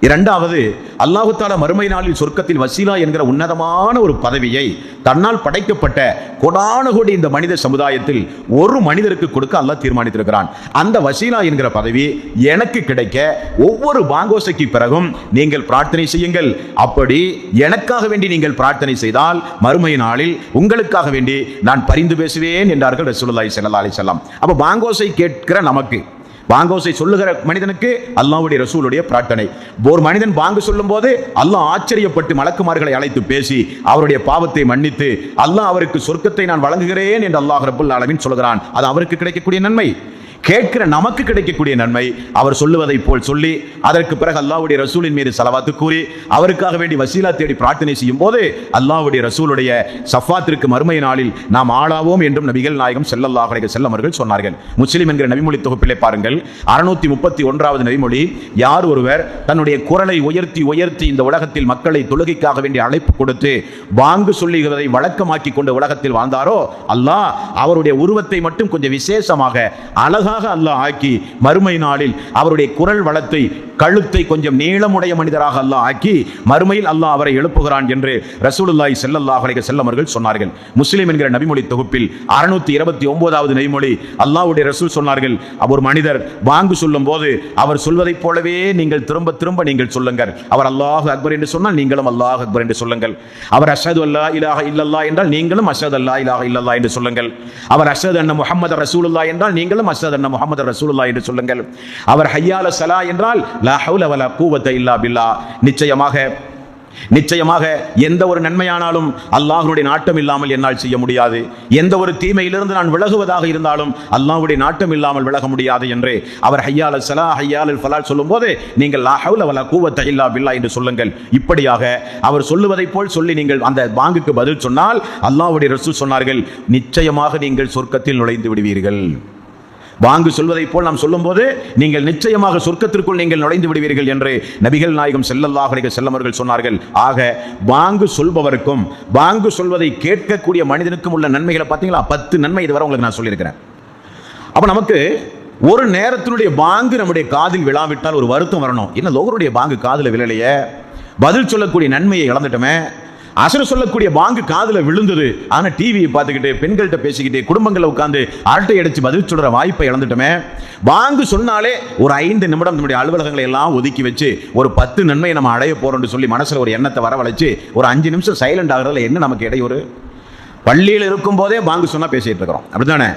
இரண்டாவது, அல்லாஹு தஆலா மறுமை நாளில் சொர்க்கத்தில் வசீலா என்கிற உன்னதமான ஒரு பதவியை தன்னால் படைக்கப்பட்ட கோடான கோடி இந்த மனித சமுதாயத்தில் ஒரு மனிதருக்கு கொடுக்க அல்லாஹ் தீர்மானித்திருக்கிறான். அந்த வசீலா என்கிற பதவி எனக்கு கிடைக்க ஒவ்வொரு பாங்கோசைக்கு பிறகும் நீங்கள் பிரார்த்தனை செய்யுங்கள். அப்படி எனக்காக வேண்டி நீங்கள் பிரார்த்தனை செய்தால் மறுமை நாளில் உங்களுக்காக வேண்டி நான் பரிந்து பேசுவேன் என்றார்கள் ரசூலுல்லாஹி ஸல்லல்லாஹு அலைஹி வஸல்லம். அப்ப பாங்கோசை கேட்கிற நமக்கு, பாங்கோசை சொல்லுகிற மனிதனுக்கு அல்லாஹ்வுடைய ரசூலுடைய பிரார்த்தனை. ஒரு மனிதன் பாங்கு சொல்லும் போது அல்லாஹ் ஆச்சரியப்பட்டு மலக்குமார்களை அழைத்து பேசி அவருடைய பாவத்தை மன்னித்து அல்லாஹ் அவருக்கு சொர்க்கத்தை நான் வழங்குகிறேன் என்று அல்லாஹ் ரப்பல் ஆலமீன் சொல்கிறான். அது அவருக்கு கிடைக்கக்கூடிய நன்மை. கேட்கிற நமக்கு கிடைக்கக்கூடிய நன்மை அவர் சொல்லுவதை போல் சொல்லி அதற்கு பிறகு அல்லாஹ்வுடைய ரசூலின் மீது ஸலவாத்து கூறி அவருக்காக வேண்டி வசீலா தேடி பிரார்த்தனை செய்யும் போது அல்லாஹ்வுடைய ரசூலுடைய ஷஃபாத்திற்கு மறுமை நாளில் நாம் ஆளாவோம் என்றும் நபிகள் நாயகம் ஸல்லல்லாஹு அலைஹி வஸல்லம் அவர்கள் சொன்னார்கள். முஸ்லிம் என்கிற நபிமொழி தொகுப்பிலே பாருங்கள், 631வது நபிமொழி, யார் ஒருவர் தன்னுடைய குரலை உயர்த்தி உயர்த்தி இந்த உலகத்தில் மக்களை தொழுகைக்காக வேண்டிய அழைப்பு கொடுத்து பாங்கு சொல்லுகிறதை வழக்கமாக்கி கொண்டு உலகத்தில் வாழ்ந்தாரோ அல்லாஹ் அவருடைய உருவத்தை மட்டும் கொஞ்சம் விசேஷமாக அழகாக அல்லாஹ் ஆக்கி மறுமை நாளில் அவருடைய குரல் வளத்தை கழுத்தை கொஞ்சம் நீளமுடைய மனிதராக அல்லாஹ் ஆக்கி மறுமையில் அல்லாஹ் அவரை எழுப்புகிறான் என்று ரசூலுல்லாஹி ஸல்லல்லாஹு அலைஹி வஸல்லம் அவர்கள் சொன்னார்கள். முஸ்லிம் என்கிற நபிமொழி தொகுப்பில் 629வது நபிமொழி அல்லாஹ்வுடைய ரசூல் சொன்னார்கள், ஒரு மனிதர் பாங்கு சொல்லும் போது அவர் சொல்வதைப் போலவே நீங்கள் திரும்ப திரும்ப நீங்கள் சொல்லுங்கள். அவர் அல்லாஹு அக்பர் என்று சொன்னால் நீங்களும் அல்லாஹு அக்பர் என்று சொல்லுங்கள். அவர் அஷ்ஹது அல்லா இலாஹ இல்லல்லாஹ் என்றால் நீங்களும் அஷ்ஹது அல்லா இலாஹ இல்லல்லாஹ் என்று சொல்லுங்கள். அவர் அஷ்ஹது அன்ன முஹம்மது ரசூலுல்லாஹ் என்றால் நீங்களும் அஷ்ஹது அன்ன முஹம்மது ரசூலுல்லாஹ் என்று சொல்லுங்கள். அவர் ஹய்யால ஸலா என்றால் லா ஹவுல வலா குவத்த இல்லா பில்லாஹ். நிச்சயமாக எந்த ஒரு நன்மையானாலும் அல்லாஹ்வுடைய நாட்டம் இல்லாமல் என்னால் செய்ய முடியாது. எந்த ஒரு தீமையிலிருந்து நான் விலகுவதாக இருந்தாலும் அல்லாஹ்வுடைய நாட்டம் இல்லாமல் விலக முடியாது என்று அவர் ஹய்யால ஸலா ஹய்யால ஃபலாஹ் சொல்லும்போது நீங்கள் லா ஹவுல வலா குவத்த இல்லா பில்லாஹ் என்று சொல்லுங்கள். இப்படியாக அவர் சொல்லுவதை போல் சொல்லி நீங்கள் அந்த பாங்குக்கு பதில் சொன்னால் அல்லாஹ்வுடைய ரசூல் சொன்னார்கள், நிச்சயமாக நீங்கள் சொர்க்கத்தில் நுழைந்து விடுவீர்கள். பாங்கு சொல்வதை போல் நாம் சொல்லும் போது நீங்கள் நிச்சயமாக சொர்க்கத்திற்குள் நீங்கள் நுழைந்து விடுவீர்கள் என்று நபிகள் நாயகம் ஸல்லல்லாஹு அலைஹி வஸல்லம் அவர்கள் சொன்னார்கள். ஆக பாங்கு சொல்பவருக்கும் பாங்கு சொல்வதை கேட்கக்கூடிய மனிதனுக்கும் உள்ள நன்மைகளை பார்த்தீங்களா? 10 நன்மை இதுவரை உங்களுக்கு நான் சொல்லியிருக்கிறேன். அப்ப நமக்கு ஒரு நேரத்தினுடைய பாங்கு நம்முடைய காதில் விழாவிட்டால் ஒரு வருத்தம் வரணும். என்ன லோகருடைய பாங்கு காதில் விழலையே, பதில் சொல்லக்கூடிய நன்மையை இழந்துட்டோமே. அசர் சொல்லக்கூடிய பாங்கு காதுல விழுந்தது, ஆனா டிவியை பார்த்துக்கிட்டு பெண்கள்கிட்ட பேசிக்கிட்டு குடும்பங்களை உட்கார்ந்து அரட்டை அடிச்சு பதில் சொல்ற வாய்ப்பை இழந்துட்டோமே. பாங்கு சொன்னாலே ஒரு 5 நிமிடம் நம்முடைய அலுவலகங்களை எல்லாம் ஒதுக்கி வச்சு ஒரு 10 நன்மையை நம்ம அடைய போறோம்னு சொல்லி மனசுல ஒரு எண்ணத்தை வரவழைச்சு ஒரு 5 நிமிஷம் சைலண்ட் ஆகிறதுல என்ன நமக்கு இடையூறு? பள்ளியில் இருக்கும் போதே பாங்கு சொன்னா பேசிட்டு இருக்கிறோம், அப்படித்தானே?